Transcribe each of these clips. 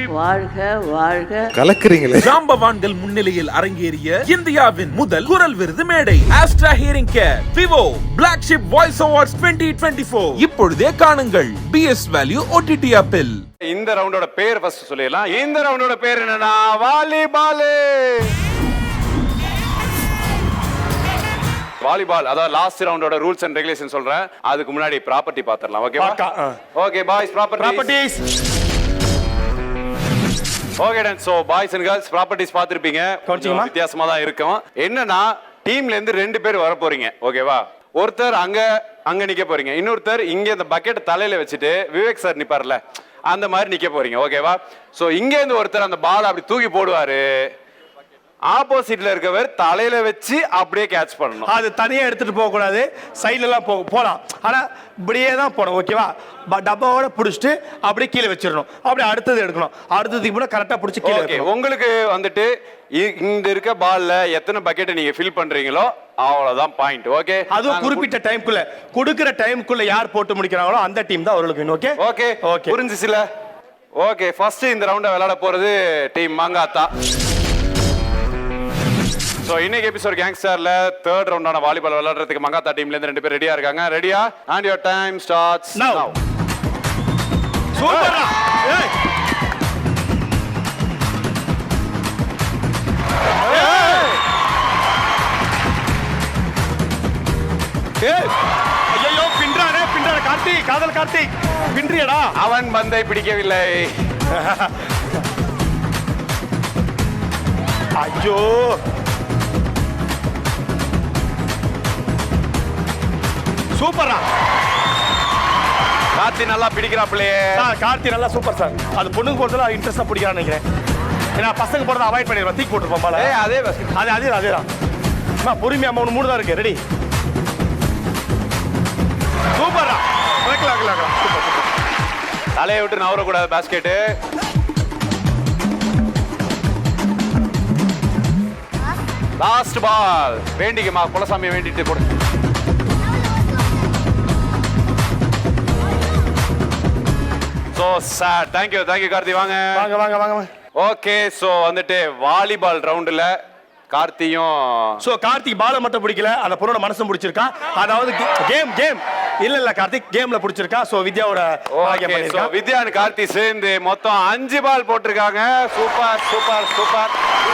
வாழ்க வாழ்க. கலக்குறீங்களே. ஜாம்பவான்கள் முன்னிலையில் அரங்கேறிய இந்தியாவின் முதல் குரல் விருது மேடை Astra hearing care Vivo Black Sheep voice awards 2024 இப்பொழுதே காணுங்கள் BS வேல்யூ OTT ஆப்பில். இந்த ரவுண்டோட பேர் ஃபர்ஸ்ட் சொல்லிடலாம். இந்த ரவுண்டோட பேர் என்னன்னா வாலிபால். வாலிபால் அதாவது லாஸ்ட் ரவுண்டோட ரூல்ஸ் அண்ட் ரெகுலேஷன் சொல்றேன். அதுக்கு முன்னாடி ப்ராப்பர்ட்டி பாத்துறலாம். ஓகேவா? Okay boys, properties. Okay done. So boys and girls properties பாத்திருப்பீங்க. கொஞ்சம் வித்தியாசமா தான் இருக்கும். என்னன்னா டீம்ல இருந்து 2 பேர் வர போறீங்க. ஓகேவா? ஒருத்தர் அங்க நிக்க போறீங்க, இன்னொருத்தர் இங்க இந்த பக்கெட் தலையில வச்சுட்டு விவேக் சார் நிப்பார்ல அந்த மாதிரி நிக்க போறீங்க. ஓகேவா? சோ இங்க இருந்து ஒருத்தர் அந்த பால் அப்படி தூக்கி போடுவாரு, ஆப்போசிட்ல இருக்கவர் தலையில வச்சு அப்படியே கேட்ச் பண்ணணும். அது தனியா எடுத்துட்டு போக கூடாது, சைடுல எல்லாம் போகலாம். ஆனா இப்படியே தான் போகணும். ஓகேவா? டப்பாவோட புடிச்சிட்டு அப்படியே கீழே வச்சிடணும். அப்படியே அடுத்தது எடுக்கணும். அடுத்ததுக்கு கூட கரெக்டா புடிச்சு கீழே. ஓகே, உங்களுக்கு வந்துட்டு இங்க இருக்க பால்ல எத்தனை பக்கெட் நீங்க ஃபில் பண்றீங்களோ அவ்வளவுதான் பாயிண்ட். ஓகே, அதுவும் குறிப்பிட்ட டைம்க்குள்ள கொடுக்கிற டைம்க்குள்ள யார் போட்டு முடிக்கிறாங்களோ அந்த டீம் தான் அவங்களுக்கு வின். ஓகே ஓகே ஓகே, புரிஞ்சுச்சுல? ஓகே, ஃபர்ஸ்ட் இந்த ரவுண்ட விளையாட போறது டீம் மாங்காத்தா. சோ இன்னைக்கு எபிசோட் கேங்ஸ்டர்ல 3rd ரவுண்டான வாலிபால் விளையாடுறதுக்கு மங்காத்தா டீம்ல இருந்து 2 பேர் ரெடியா இருக்காங்க. ரெடியா? and your time starts now. சூப்பரா. ஏய் ஏய் ஐயோ, பின்றானே கார்த்திக், காதல் கார்த்திக் பின்றியடா. அவன் பந்தை பிடிக்கவில்லை. ஐயோ, சூப்பரா. கார்த்தி நல்லா பிடிக்கிறாப்ளே. கார்த்தி நல்லா சூப்பர் சார். அது பொண்ணுங்க போறதுல இன்ட்ரெஸ்டா பிடிக்கிறான்னு நினைக்கிறேன். ஏன்னா பசங்க போறத அவாய்ட் பண்ணிடுவோம், தூக்கி போட்டுருப்போம் பால. அதேதான். பொறுமையா 3 தான் இருக்கு. ரெடி? சூப்பரா. சூப்பர். தலையை விட்டு நவரக்கூடாது பாஸ்கெட்டு. Last ball. வேண்டிக்குமா குலசாமி வேண்டிட்டு போடு. So sad. Thank you Karthi. வாங்க. ஓகே, சோ வந்துட்டு வாலிபால் ரவுண்ட்ல கார்த்தியும் கார்த்திக் பால மட்டும் பிடிக்கல, அந்த பொண்ணோட மனசும் பிடிச்சிருக்கா. அதாவது கேம் இல்ல கார்த்திக் கேம்ல பிடிச்சிருக்கா. சோ வித்யாவோட வித்யா and கார்த்தி சேர்ந்து மொத்தம் 5 பால் போட்டிருக்காங்க. சூப்பர்.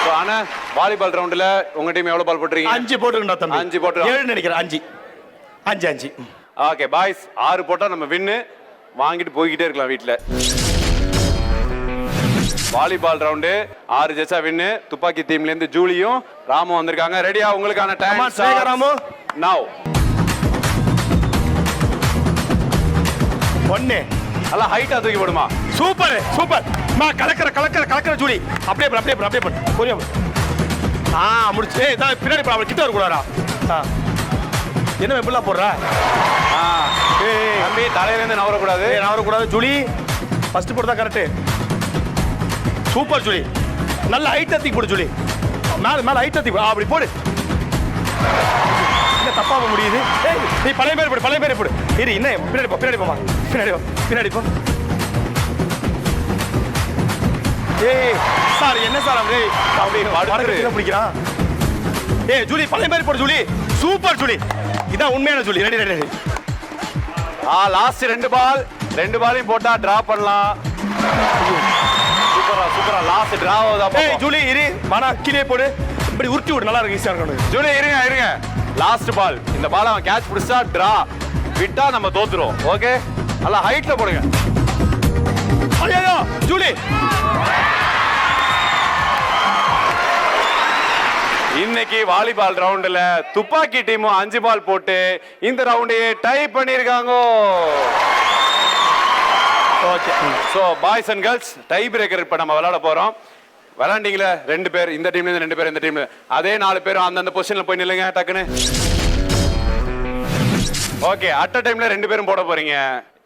சோ ஆனா வாலிபால் ரவுண்ட்ல உங்க டீம் எவ்வளவு பால் போட்டுறீங்க? 5 போட்டுருக்கா தம்பி. 5 போட்டு 7 நினைக்கிறேன். 5. ஓகே பாய்ஸ், 6 போட்டா நம்ம வின்னு. வாங்கிட்டு போய்கிட்டே இருக்கலாம் வீட்டுல. வாலிபால் ரவுண்டு 6 ஜெச்சா வின்னு. துப்பாக்கி டீம்ல இருந்து ஜூலியும் ராமும் வந்திருக்காங்க. ரெடியா? உங்களுக்கான டைம் ராமு now. ஒண்ணே நல்லா ஹைட்டா தூக்கி போடுமா. சூப்பர். நான் கலக்கற ஜூலி. அப்படியே பண்ணு. புரியும். முடிச்சு. ஏய் தான் பின்னாடி போற, கிட்ட வர கூடாடா. என்ன எப்படிலாம் போடுற? தம்பி தலையில இருந்து நவரக்கூடாது. ஜூலி ஃபர்ஸ்ட் போடுறதா கரெக்ட். Super Julie. நல்ல ஹைட்டா தூக்கி போடு ஜூலி. மேல ஹைட்டா தூக்கி அப்படி போடு. என்ன தப்பாக முடியுது? ஏய் நீ பழைய பேர் போடு. இரு, என்ன பின்னாடி போமா. பின்னாடி போ. ஏய் சார், என்ன சார் அப்படியே பிடிக்கிறான். ஏய் ஜூலி பழைய பேர் போடு ஜூலி. Super Julie. இதான் உண்மையான ஜூலி. ரெடி. லாஸ்ட் 2 பாலையும் போட்டா டிரா பண்ணலாம். சூப்பரா லாஸ்ட் டிரா ஆகுதா? ஏய் ஜூலி இரு, மனா கீழே போடு. இப்படி உருட்டி விடு, நல்லா இருக்கு, ஈஸியா இருக்கும். ஜூலி இருங்க. Last ball. இந்த பால் அவன் கேட்ச் பிடிச்சா டிரா, விட்டா நம்ம தோத்துறோம். ஓகே, நல்லா ஹைட்ல போடுங்க. ஐயோ ஜூலி. இன்னைக்கு வாலிபால் ரவுண்ட்ல துப்பாக்கி டீமும் 5 பால் போட்டு இந்த ரவுண்டையே டை பண்ணிருக்காங்க. Okay, so boys and girls tie breaker இப்ப நம்ம விளையாட போறோம். விளையாண்டீங்களா? 2 பேர் இந்த டீம்ல இருந்து, 2 பேர் இந்த டீம்ல. அதே 4 பேரும் அந்தந்த பொசிஷன்ல போய் நில்லுங்க டக்குன்னு. ஓகே, அட் அ டைம்ல 2 பேரும் போட போறீங்க.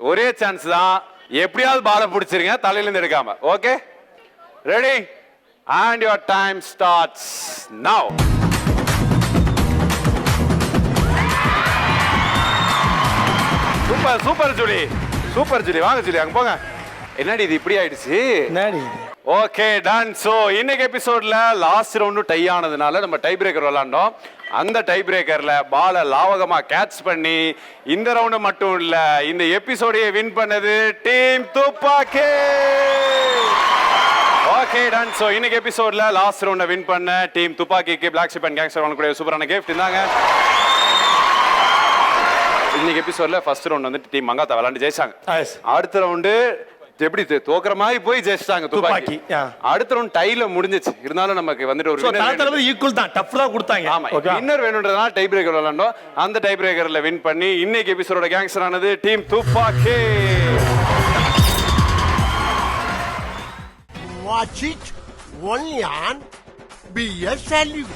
ஒரே சான்ஸ் தான், எப்படியாவது பாலை பிடிச்சிருங்க தலையில இருந்து எடுக்காம. Okay, ready? And your time starts now. Super Julie. வாங்க ஜூலி, அங்க போங்க. என்னடி இது இப்படி ஆயிடுச்சு? Okay done. சோ இன்னைக்கு எபிசோட்ல லாஸ்ட் ரவுண்டு டை ஆனதுனால நம்ம டை பிரேக்கர் விளையாண்டோம். அந்த டை பிரேக்கர்ல பால லாவகமா கேட்ச் பண்ணி இந்த ரவுண்ட் மட்டும் இல்ல இந்த எபிசோடையே வின் பண்ணது team Thuppakki. Okay done. So இன்னைக்கு எபிசோட்ல லாஸ்ட் ரவுண்ட வின் பண்ண டீம் துப்பாக்கிக்கு பிளாக் ஷிப் அண்ட் கேங்ஸ்டர் கூட சூப்பரான கிஃப்ட் இருந்தாங்க. இன்னைக்கு எபிசோட்ல ஃபர்ஸ்ட் ரவுண்ட் வந்து டீம் மங்காத்தா விளையாண்டு ஜெயிச்சாங்க. அடுத்த ரவுண்டு எப்படி தோக்குற மாதிரி போய் ஜெயிச்சிட்டாங்க துப்பாக்கி. அடுத்த ரவுண்ட் டைல முடிஞ்சிச்சு. இருந்தாலும் நமக்கு வந்துட்டு ஒரு வின்னர் ஈக்குவல் தான், டஃப் தான் கொடுத்தாங்க. ஆமா, வின்னர் வேணும்ன்றதால டை பிரேக்கர் விளையாண்டோம். அந்த டை பிரேக்கர்ல வின் பண்ணி இன்னைக்கு எபிசோடோட கேங்ஸ்டர் ஆனது டீம் துப்பாக்கி. Watch it only on BS Value.